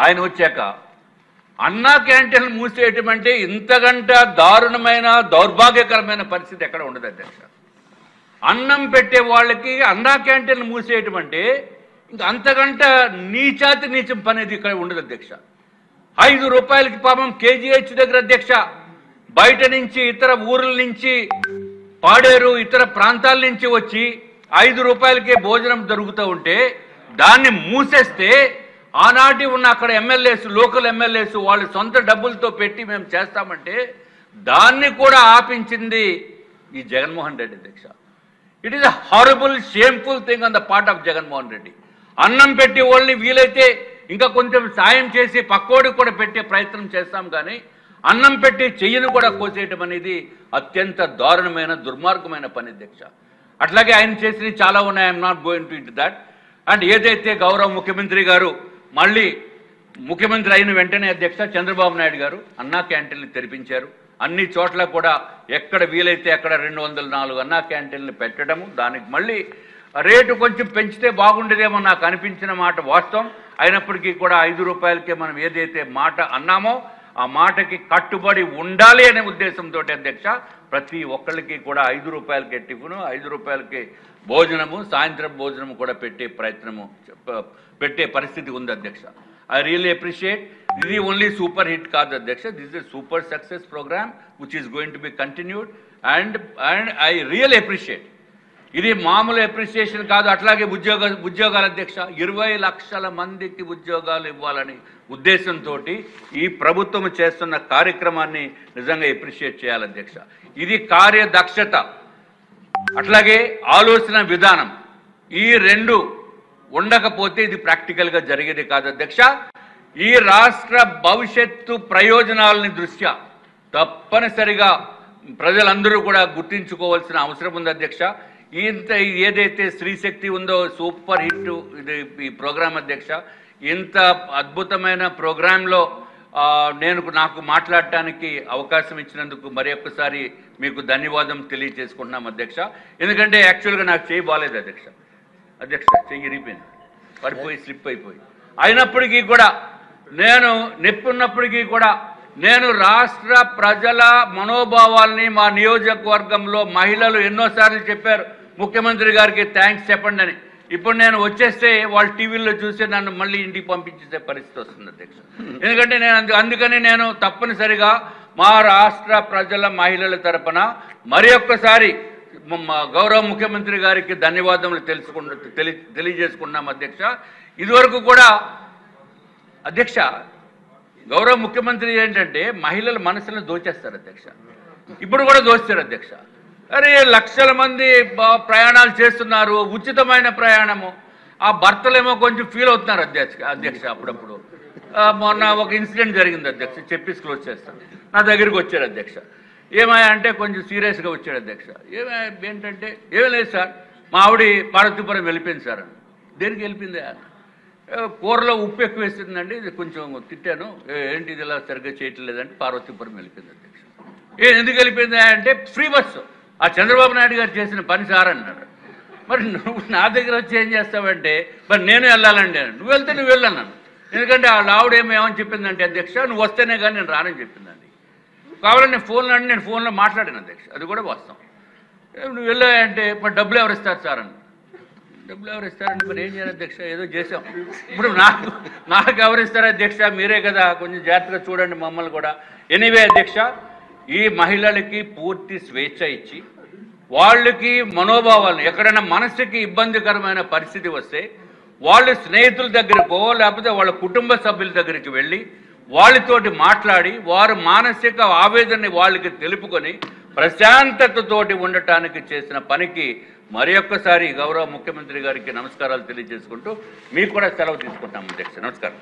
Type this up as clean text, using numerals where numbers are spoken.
ఆయన వచ్చాక అన్నా క్యాంటీన్లు మూసేయటం అంటే ఇంతకంట దారుణమైన దౌర్భాగ్యకరమైన పరిస్థితి ఎక్కడ ఉండదు అధ్యక్ష. అన్నం పెట్టే వాళ్ళకి అన్నా క్యాంటీన్లు మూసేయటం అంటే ఇంకా అంతకంట నీచాతి నీచం పనేది ఇక్కడ ఉండదు అధ్యక్ష. 5 రూపాయలకి పాపం కేజీహెచ్ దగ్గర అధ్యక్ష బయట నుంచి ఇతర ఊర్ల నుంచి పాడేరు ఇతర ప్రాంతాల నుంచి వచ్చి 5 రూపాయలకే భోజనం దొరుకుతూ ఉంటే దాన్ని మూసేస్తే ఆనాటి ఉన్న అక్కడ ఎమ్మెల్యేస్ లోకల్ ఎమ్మెల్యేస్ వాళ్ళు సొంత డబ్బులతో పెట్టి మేము చేస్తామంటే దాన్ని కూడా ఆపించింది ఈ జగన్మోహన్ రెడ్డి అధ్యక్ష. It is a horrible shameful thing on the part of Jaganmohan Reddy. అన్నం పెట్టి వాళ్ళని వీలైతే ఇంకా కొంచెం సాయం చేసి పక్కోడికి కూడా పెట్టే ప్రయత్నం చేస్తాం, కానీ అన్నం పెట్టి చెయ్యను కూడా కోసేయటం అనేది అత్యంత దారుణమైన దుర్మార్గమైన పని అధ్యక్ష. అట్లాగే ఆయన చేసినవి చాలా ఉన్నాయి. I'm not going two into that. And ఏదైతే గౌరవ ముఖ్యమంత్రి గారు మళ్ళీ ముఖ్యమంత్రి అయిన వెంటనే అధ్యక్ష చంద్రబాబు నాయుడు గారు అన్నా క్యాంటీన్లు తెరిపించారు. అన్ని చోట్ల కూడా ఎక్కడ వీలైతే అక్కడ 204 అన్నా క్యాంటీన్లు పెట్టడము, దానికి మళ్ళీ రేటు కొంచెం పెంచితే బాగుండేదేమో నాకు అనిపించిన మాట వాస్తవం. అయినప్పటికీ కూడా 5 రూపాయలకే మనం ఏదైతే మాట అన్నామో ఆ మాటకి కట్టుబడి ఉండాలి అనే ఉద్దేశంతో అధ్యక్ష ప్రతి ఒక్కళ్ళకి కూడా 5 రూపాయలకే టిఫిను, 5 రూపాయలకే భోజనము, సాయంత్రం భోజనము కూడా పెట్టే పరిస్థితి ఉంది అధ్యక్ష. I really appreciate. ఇది ఓన్లీ సూపర్ హిట్ కాదు అధ్యక్ష, this is super success program which is going to be continued and I really appreciate. ఇది మామూలు అప్రిషియేషన్ కాదు. అట్లాగే ఉద్యోగాల అధ్యక్ష 20 లక్షల మందికి ఉద్యోగాలు ఇవ్వాలని ఉద్దేశంతో ఈ ప్రభుత్వం చేస్తున్న కార్యక్రమాన్ని నిజంగా అప్రిషియేట్ చేయాలి అధ్యక్ష. ఇది కార్యదక్షత అట్లాగే ఆలోచన విధానం ఈ రెండు ఉండకపోతే ఇది ప్రాక్టికల్గా జరిగేది కాదు అధ్యక్ష. ఈ రాష్ట్ర భవిష్యత్తు ప్రయోజనాలని దృష్ట్యా తప్పనిసరిగా ప్రజలందరూ కూడా గుర్తించుకోవాల్సిన అవసరం ఉంది అధ్యక్ష. ఇంత ఏదైతే స్త్రీ శక్తి ఉందో సూపర్ హిట్ ఇది ఈ ప్రోగ్రాం అధ్యక్ష. ఇంత అద్భుతమైన ప్రోగ్రాంలో నాకు మాట్లాడటానికి అవకాశం ఇచ్చినందుకు మరి ఒక్కసారి మీకు ధన్యవాదం తెలియజేసుకుంటున్నాం అధ్యక్ష. ఎందుకంటే యాక్చువల్గా నాకు చేయి బాగాలేదు అధ్యక్ష. చెయ్యి ఇరిగిపోయింది, పడిపోయి స్లిప్ అయిపోయి. అయినప్పటికీ కూడా నేను నొప్పి ఉన్నప్పటికీ కూడా నేను రాష్ట్ర ప్రజల మనోభావాల్ని మా నియోజకవర్గంలో మహిళలు ఎన్నోసార్లు చెప్పారు ముఖ్యమంత్రి గారికి థ్యాంక్స్ చెప్పండి అని. ఇప్పుడు నేను వచ్చేస్తే వాళ్ళు టీవీల్లో చూసి నన్ను మళ్ళీ ఇంటికి పంపించేసే పరిస్థితి వస్తుంది అధ్యక్ష. ఎందుకంటే అందుకని నేను తప్పనిసరిగా మా రాష్ట్ర ప్రజల మహిళల తరపున మరి ఒక్కసారి గౌరవ ముఖ్యమంత్రి గారికి ధన్యవాదములు తెలియజేసుకున్నాం అధ్యక్ష. ఇదివరకు కూడా అధ్యక్ష గౌరవ ముఖ్యమంత్రి ఏంటంటే మహిళల మనసులను దోచేస్తారు అధ్యక్ష. ఇప్పుడు కూడా దోస్తారు అధ్యక్ష. అరే లక్షల మంది ప్రయాణాలు చేస్తున్నారు, ఉచితమైన ప్రయాణము. ఆ భర్తలేమో కొంచెం ఫీల్ అవుతున్నారు అధ్యక్ష. అప్పుడప్పుడు మొన్న ఒక ఇన్సిడెంట్ జరిగింది అధ్యక్ష, చెప్పేసి క్లోజ్ చేస్తాను. నా దగ్గరికి వచ్చారు అధ్యక్ష. ఏమయ్యా అంటే కొంచెం సీరియస్గా వచ్చాడు అధ్యక్ష. ఏంటంటే ఏమీ లేదు సార్, మా ఆవిడ పార్వతీపురం వెళ్ళిపోయింది సార్. దేనికి వెళ్ళిపోయింది? కూరలో ఉప్పు ఎక్కువ వేస్తుందండి, ఇది కొంచెం తిట్టాను, ఏంటి ఇది ఇలా సరిగ్గా చేయట్లేదంటే పార్వతీపురం వెళ్ళిపోయింది అధ్యక్ష. ఎందుకు వెళ్ళిపోయింది అంటే ఫ్రీ బస్సు ఆ చంద్రబాబు నాయుడు గారు చేసిన పని సార్ అన్నాడు. మరి నువ్వు నా దగ్గర వచ్చి ఏం చేస్తావంటే మరి నేను వెళ్ళాలండి. నువ్వు వెళ్తే నువ్వు వెళ్ళన్నాను. ఎందుకంటే ఆ ఆవిడ ఏమేమని చెప్పిందంటే అధ్యక్ష నువ్వు వస్తేనే కానీ నేను రానని చెప్పిందండి. కావాలని నేను ఫోన్లో మాట్లాడాను అధ్యక్ష, అది కూడా వాస్తవం. నువ్వు వెళ్ళాయంటే మరి డబ్బులు ఎవరు ఇస్తారు సార్ అని. డబ్బులు ఎవరు ఇస్తారంటే మరి ఏం చేయాలి అధ్యక్ష, ఏదో చేసాం. ఇప్పుడు నాకు ఎవరు ఇస్తారు అధ్యక్ష, మీరే కదా, కొంచెం జాగ్రత్తగా చూడండి మమ్మల్ని కూడా. ఎనీవే అధ్యక్ష, ఈ మహిళలకి పూర్తి స్వేచ్ఛ ఇచ్చి వాళ్ళకి మనోభావాలను ఎక్కడైనా మనసుకి ఇబ్బందికరమైన పరిస్థితి వస్తే వాళ్ళ స్నేహితుల దగ్గరకో లేకపోతే వాళ్ళ కుటుంబ సభ్యుల దగ్గరికి వెళ్ళి వాళ్ళతోటి మాట్లాడి వారు మానసిక ఆవేదనని వాళ్ళకి తెలుపుకొని ప్రశాంతతతోటి ఉండటానికి చేసిన పనికి మరి ఒక్కసారి గౌరవ ముఖ్యమంత్రి గారికి నమస్కారాలు తెలియజేసుకుంటూ మీకు కూడా సెలవు తీసుకుంటాం అధ్యక్ష. నమస్కారం.